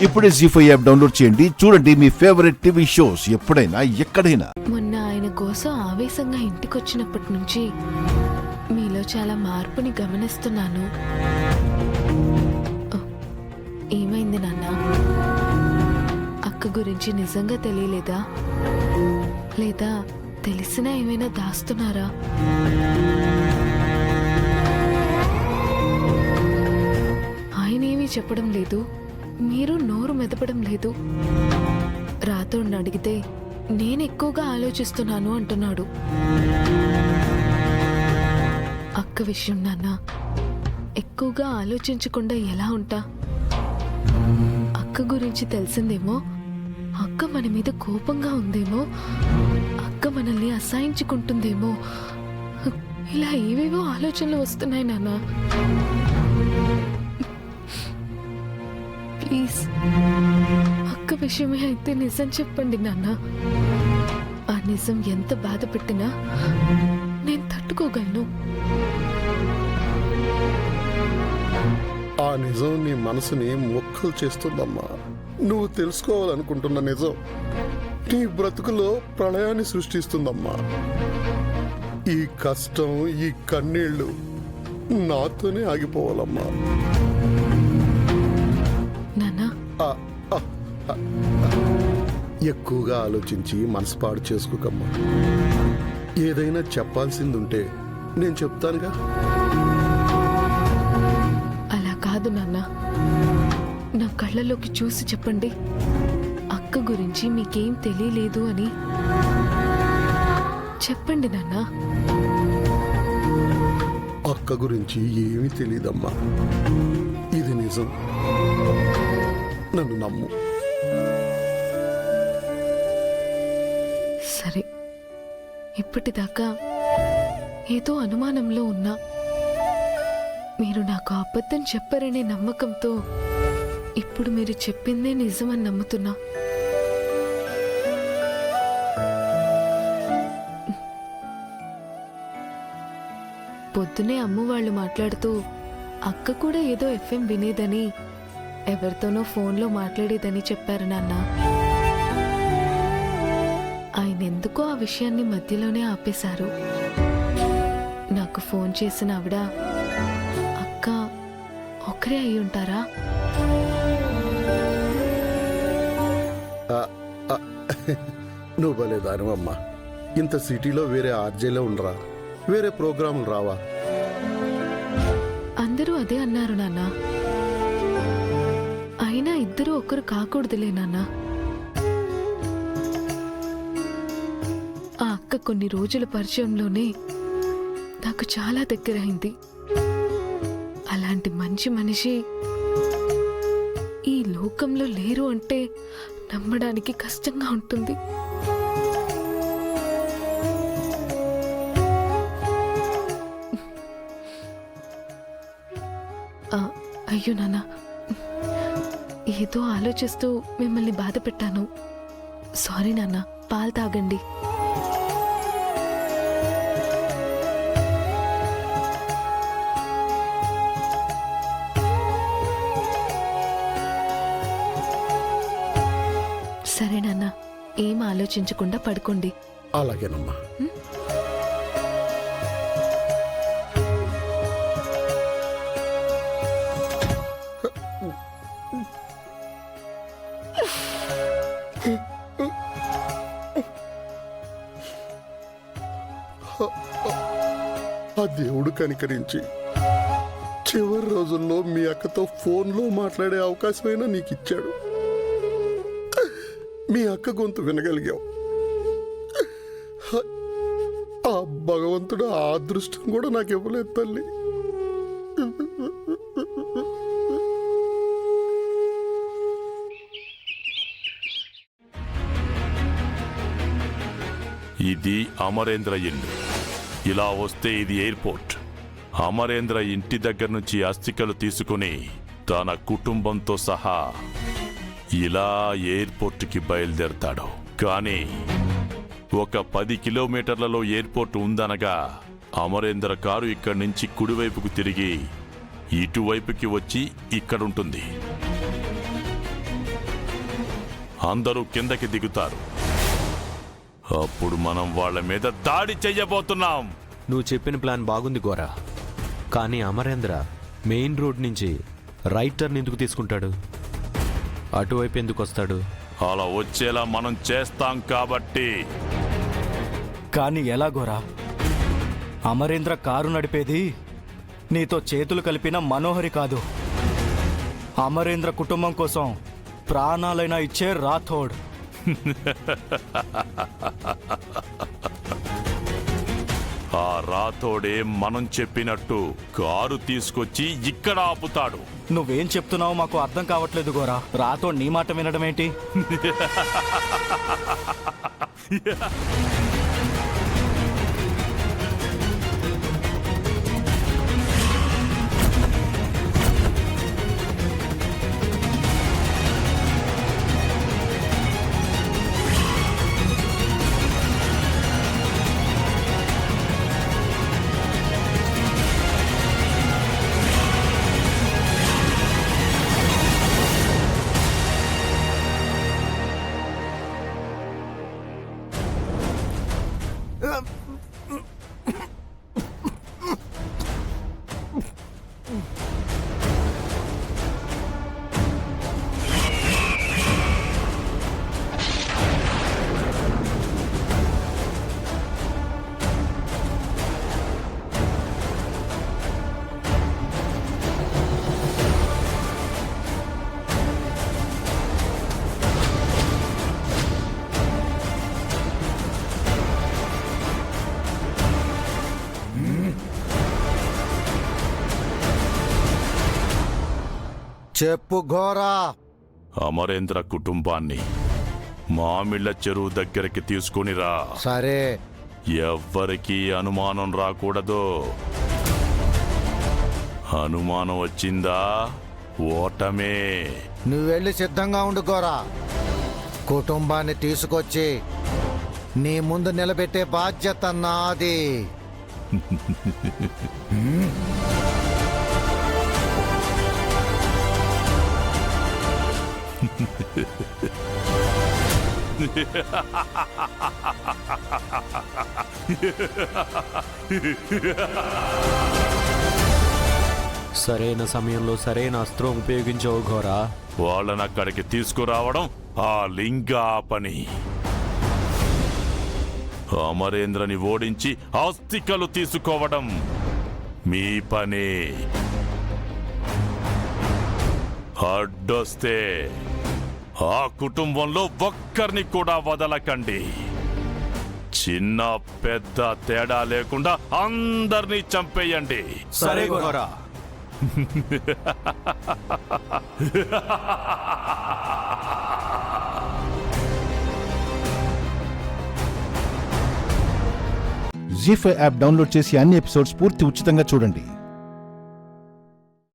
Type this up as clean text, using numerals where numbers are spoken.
ఇప్పుడే జీ5 app download చేయండి. చూడండి మీ ఫేవరెట్ టీవీ షోస్ ఎప్పుడైనా ఎక్కడైనా. మొన్న ఆయన కోసం ఆవేశంగా ఇంటికొచ్చినప్పటి నుంచి మీలో చాలా మార్పుని గమనిస్తున్నాను. ఏమైంది నాన్న? అక్క గురించి నిజంగా తెలియలేదా? లేదా తెలిసినా ఏమైనా దాస్తున్నారా? ఆయన ఏమీ చెప్పడం లేదు, మీరు నోరు మెదపడం లేదు. రాతోడిని అడిగితే నేను ఎక్కువగా ఆలోచిస్తున్నాను అంటున్నాడు. అక్క విషయం నాన్న, ఎక్కువగా ఆలోచించకుండా ఎలా ఉంటా? అక్క గురించి తెలిసిందేమో, అక్క మన మీద కోపంగా ఉందేమో, అక్క మనల్ని అసహించుకుంటుందేమో, ఇలా ఏవేవో ఆలోచనలు వస్తున్నాయి నాన్న. ప్లీజ్ అక్క విషయమే అయితే నిజం చెప్పండి నాన్న. ఆ నిజం ఎంత బాధ పెట్టినా నేను తట్టుకోగలను. ఆ నిజం నీ మనసుని మొక్కలు చేస్తుందమ్మా. నువ్వు తెలుసుకోవాలనుకుంటున్న నిజం నీ బ్రతుకులో ప్రళయాన్ని సృష్టిస్తుందమ్మా. ఈ కష్టం, ఈ కన్నీళ్లు నాతోనే ఆగిపోవాలమ్మా. నాన్నా, ఎక్కువగా ఆలోచించి మనసు పాడు చేసుకోకమ్మా. ఏదైనా చెప్పాల్సిందుంటే నేను చెప్తానుగా. అలా కాదు నాన్న, నా కళ్ళలోకి చూసి చెప్పండి. అక్క గురించి మీకేం తెలియలేదు అని చెప్పండి నాన్న. అక్క గురించి ఏమీ తెలీదమ్మా. ఇది నిజం, నన్ను నమ్ము. సరే, ఇప్పటిదాకా ఏదో అనుమానంలో ఉన్నా, మీరు నాకు అబద్ధం చెప్పారనే నమ్మకంతో ఇప్పుడు మీరు చెప్పిందే నిజమని నమ్ముతున్నా. పొద్దునే అమ్మ వాళ్ళు మాట్లాడుతూ అక్క కూడా ఏదో ఎఫ్ఎం వినేదని, ఎవరితోనో ఫోన్లో మాట్లాడేదని చెప్పారు నాన్న. ఆయన ఎందుకో ఆ విషయాన్ని మధ్యలోనే ఆపేశారు. నాకు ఫోన్ చేసిన ఆవిడ అక్క ఒకరే అయి ఉంటారా? నువ్వు భలేదానివమ్మా. ఇంత సిటీలో వేరే ఆర్జేలో ఉండరా? వేరే ప్రోగ్రాములు రావా? అందరూ అదే అన్నారు నాన్న. అయినా ఇద్దరు ఒకరు కాకూడదులే నాన్న. ఆ అక్క కొన్ని రోజుల పరిచయంలోనే నాకు చాలా దగ్గరైంది. అలాంటి మంచి మనిషి ఈ లోకంలో లేరు అంటే నమ్మడానికి కష్టంగా ఉంటుంది. అయ్యో నాన్న, ఏదో ఆలోచిస్తూ మిమ్మల్ని బాధ పెట్టాను. సారీ నాన్న. పాలు తాగండి. సరే నాన్న, ఏం ఆలోచించకుండా పడుకోండి. అలాగేనమ్మా. ఆ దేవుడు కనికరించి చివరి రోజుల్లో మీ అక్కతో ఫోన్లో మాట్లాడే అవకాశమైనా నీకు ఇచ్చాడు. మీ అక్క గొంతు వినగలిగావు. ఆ భగవంతుడు ఆ అదృష్టం కూడా నాకు ఇవ్వలేదు తల్లి. ఇది అమరేంద్ర ఇల్లు. ఇలా వస్తే ఇది ఎయిర్పోర్ట్. అమరేంద్ర ఇంటి దగ్గర నుంచి అస్థికలు తీసుకుని తన కుటుంబంతో సహా ఇలా ఎయిర్పోర్ట్కి బయలుదేరతాడు. కానీ ఒక 10 కిలోమీటర్లలో ఎయిర్పోర్ట్ ఉందనగా అమరేంద్ర కారు ఇక్కడి నుంచి కుడివైపుకు తిరిగి ఇటువైపుకి వచ్చి ఇక్కడుంటుంది. అందరూ కిందకి దిగుతారు. అప్పుడు మనం వాళ్ళ మీద దాడి చెయ్యబోతున్నాం. నువ్వు చెప్పిన ప్లాన్ బాగుంది గోరా, కానీ అమరేంద్ర మెయిన్ రోడ్ నుంచి రైట్ టర్న్ ఎందుకు తీసుకుంటాడు? అటువైపు ఎందుకు వస్తాడు? అలా వచ్చేలా మనం చేస్తాం కాబట్టి. కానీ ఎలా గోరా? అమరేంద్ర కారు నడిపేది నీతో చేతులు కలిపిన మనోహరి కాదు, అమరేంద్ర కుటుంబం కోసం ప్రాణాలైనా ఇచ్చే రాథోడ్. ఆ రాథోడే మనం చెప్పినట్టు కారు తీసుకొచ్చి ఇక్కడ ఆపుతాడు. నువ్వేం చెప్తున్నావో మాకు అర్థం కావట్లేదు గోరా. రాథోడ్ నీ మాట వినడం ఏంటి? చెప్పు ఘోరా. అమరేంద్ర కుటుంబాన్ని మామిళ్ళ చెరువు దగ్గరికి తీసుకునిరా. సరే. ఎవ్వరికీ అనుమానం రాకూడదు. అనుమానం వచ్చిందా ఓటమే. నువ్వెళ్ళి సిద్ధంగా ఉండు ఘోరా. కుటుంబాన్ని తీసుకొచ్చి నీ ముందు నిలబెట్టే బాధ్యత నాది. సరైన సమయంలో సరైన అస్త్రం ఉపయోగించావు ఘోరా. వాళ్ళని అక్కడికి తీసుకురావడం ఆ లింగా పని. అమరేంద్రని ఓడించి ఆస్తికలు తీసుకోవడం మీ పని. అడ్డొస్తే ఆ కుటుంబంలో ఒక్కరిని కూడా వదలకండి. చిన్న పెద్ద తేడా లేకుండా అందరినీ చంపేయండి. సరే ఘోరా. జీ5 యాప్ డౌన్లోడ్ చేసి అన్ని ఎపిసోడ్స్ పూర్తి ఉచితంగా చూడండి.